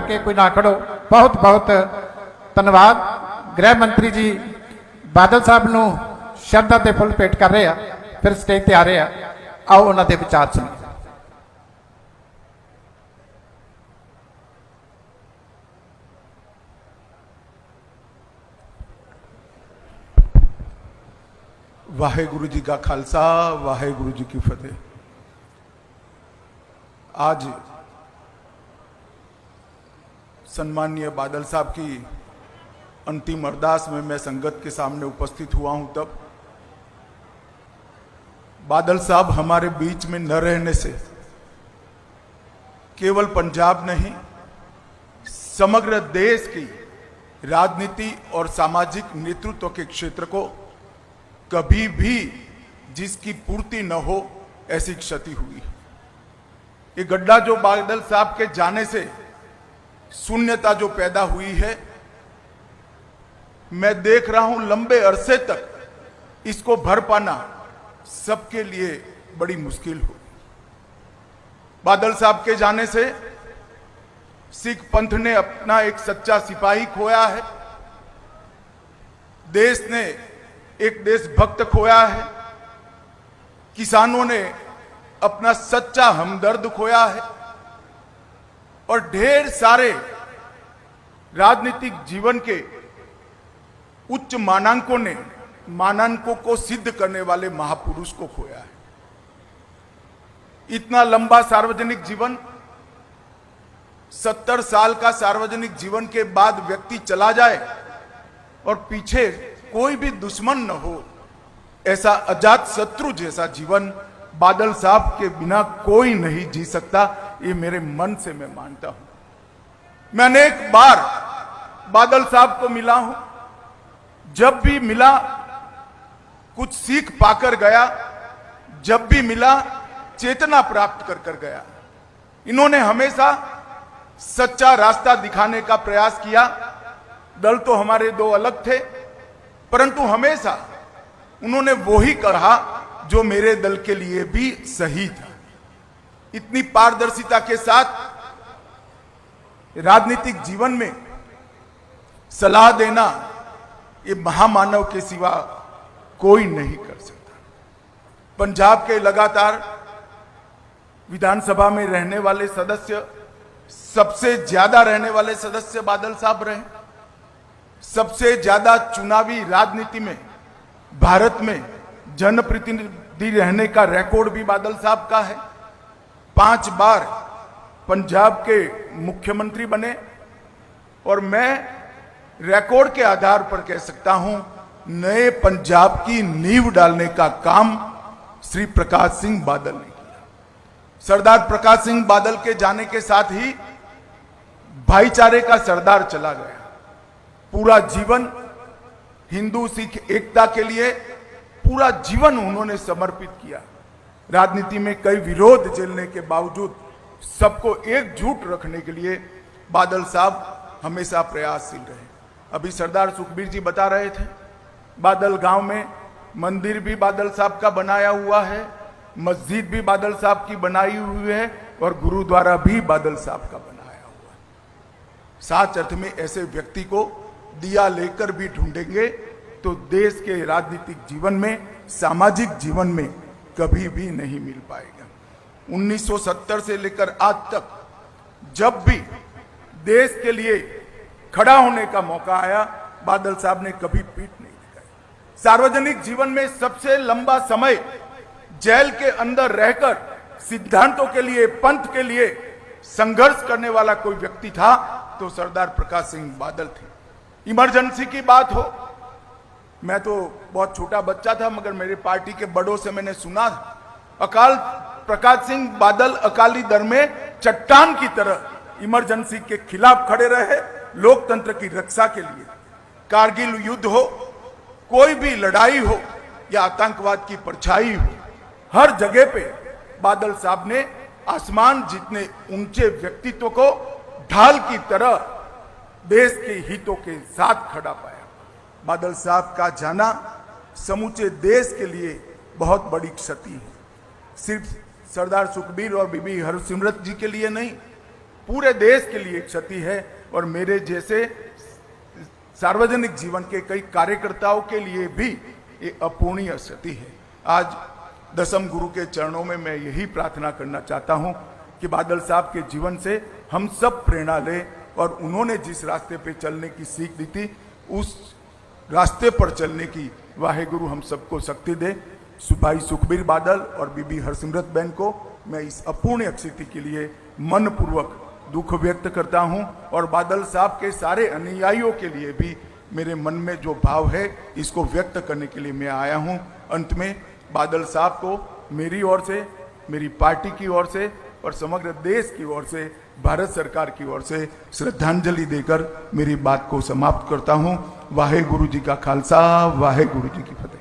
के कोई ना खड़ो। बहुत बहुत धन्यवाद। गृह मंत्री जी बादल साहब नूं शरधा के फुल भेंट कर रहे हैं, फिर स्टेज ते आ रहे हैं। आओ उन्होंने विचार सुनिए। वाहेगुरु जी का खालसा, वाहेगुरु जी की फतेह। आज सम्माननीय बादल साहब की अंतिम अरदास में मैं संगत के सामने उपस्थित हुआ हूं, तब बादल साहब हमारे बीच में न रहने से केवल पंजाब नहीं, समग्र देश की राजनीति और सामाजिक नेतृत्व के क्षेत्र को कभी भी जिसकी पूर्ति न हो ऐसी क्षति हुई। ये गड्ढा जो बादल साहब के जाने से शून्यता जो पैदा हुई है, मैं देख रहा हूं लंबे अरसे तक इसको भर पाना सबके लिए बड़ी मुश्किल हो। बादल साहब के जाने से सिख पंथ ने अपना एक सच्चा सिपाही खोया है, देश ने एक देशभक्त खोया है, किसानों ने अपना सच्चा हमदर्द खोया है और ढेर सारे राजनीतिक जीवन के उच्च मानांकों को सिद्ध करने वाले महापुरुष को खोया है। इतना लंबा सार्वजनिक जीवन, 70 साल का सार्वजनिक जीवन के बाद व्यक्ति चला जाए और पीछे कोई भी दुश्मन न हो, ऐसा अजात शत्रु जैसा जीवन बादल साहब के बिना कोई नहीं जी सकता। ये मेरे मन से मैं मानता हूं। मैं अनेक बार बादल साहब को मिला हूं, जब भी मिला कुछ सीख पाकर गया, जब भी मिला चेतना प्राप्त कर कर गया। इन्होंने हमेशा सच्चा रास्ता दिखाने का प्रयास किया। दल तो हमारे दो अलग थे, परंतु हमेशा उन्होंने वो ही कहा जो मेरे दल के लिए भी सही था। इतनी पारदर्शिता के साथ राजनीतिक जीवन में सलाह देना ये महामानव के सिवा कोई नहीं कर सकता। पंजाब के लगातार विधानसभा में रहने वाले सदस्य, सबसे ज्यादा रहने वाले सदस्य बादल साहब रहे। सबसे ज्यादा चुनावी राजनीति में भारत में जनप्रतिनिधि रहने का रिकॉर्ड भी बादल साहब का है। 5 बार पंजाब के मुख्यमंत्री बने और मैं रिकॉर्ड के आधार पर कह सकता हूं, नए पंजाब की नींव डालने का काम श्री प्रकाश सिंह बादल ने किया। सरदार प्रकाश सिंह बादल के जाने के साथ ही भाईचारे का सरदार चला गया। पूरा जीवन हिंदू सिख एकता के लिए पूरा जीवन उन्होंने समर्पित किया। राजनीति में कई विरोध झेलने के बावजूद सबको एकजुट रखने के लिए बादल साहब हमेशा प्रयासशील रहे। अभी सरदार सुखबीर जी बता रहे थे, बादल गांव में मंदिर भी बादल साहब का बनाया हुआ है, मस्जिद भी बादल साहब की बनाई हुई है और गुरुद्वारा भी बादल साहब का बनाया हुआ है। साच अर्थ में ऐसे व्यक्ति को दिया लेकर भी ढूंढेंगे तो देश के राजनीतिक जीवन में, सामाजिक जीवन में कभी भी नहीं मिल पाएगा। 1970 से लेकर आज तक जब भी देश के लिए खड़ा होने का मौका आया, बादल साहब ने कभी पीठ नहीं दिखाई। सार्वजनिक जीवन में सबसे लंबा समय जेल के अंदर रहकर सिद्धांतों के लिए, पंथ के लिए संघर्ष करने वाला कोई व्यक्ति था तो सरदार प्रकाश सिंह बादल थे। इमरजेंसी की बात हो, मैं तो बहुत छोटा बच्चा था मगर मेरी पार्टी के बड़ों से मैंने सुना, अकाल प्रकाश सिंह बादल अकाली दल में चट्टान की तरह इमरजेंसी के खिलाफ खड़े रहे, लोकतंत्र की रक्षा के लिए। कारगिल युद्ध हो, कोई भी लड़ाई हो या आतंकवाद की परछाई हो, हर जगह पे बादल साहब ने आसमान जितने ऊंचे व्यक्तित्व को ढाल की तरह देश के हितों के साथ खड़ा पाया। बादल साहब का जाना समूचे देश के लिए बहुत बड़ी क्षति है। सिर्फ सरदार सुखबीर और बीबी हरसिमरत जी के लिए नहीं, पूरे देश के लिए क्षति है और मेरे जैसे सार्वजनिक जीवन के कई कार्यकर्ताओं के लिए भी ये अपूर्णीय क्षति है। आज दसम गुरु के चरणों में मैं यही प्रार्थना करना चाहता हूं कि बादल साहब के जीवन से हम सब प्रेरणा लें और उन्होंने जिस रास्ते पे चलने की सीख दी थी उस रास्ते पर चलने की वाहेगुरु हम सबको शक्ति दे। भाई सुखबीर बादल और बीबी हरसिमरत बहन को मैं इस अपूर्णीय स्थिति के लिए मनपूर्वक दुख व्यक्त करता हूं और बादल साहब के सारे अनुयायियों के लिए भी मेरे मन में जो भाव है इसको व्यक्त करने के लिए मैं आया हूं। अंत में बादल साहब को मेरी ओर से, मेरी पार्टी की ओर से और समग्र देश की ओर से, भारत सरकार की ओर से श्रद्धांजलि देकर मेरी बात को समाप्त करता हूं। वाहे गुरु जी का खालसा, वाहे गुरु जी की फतेह।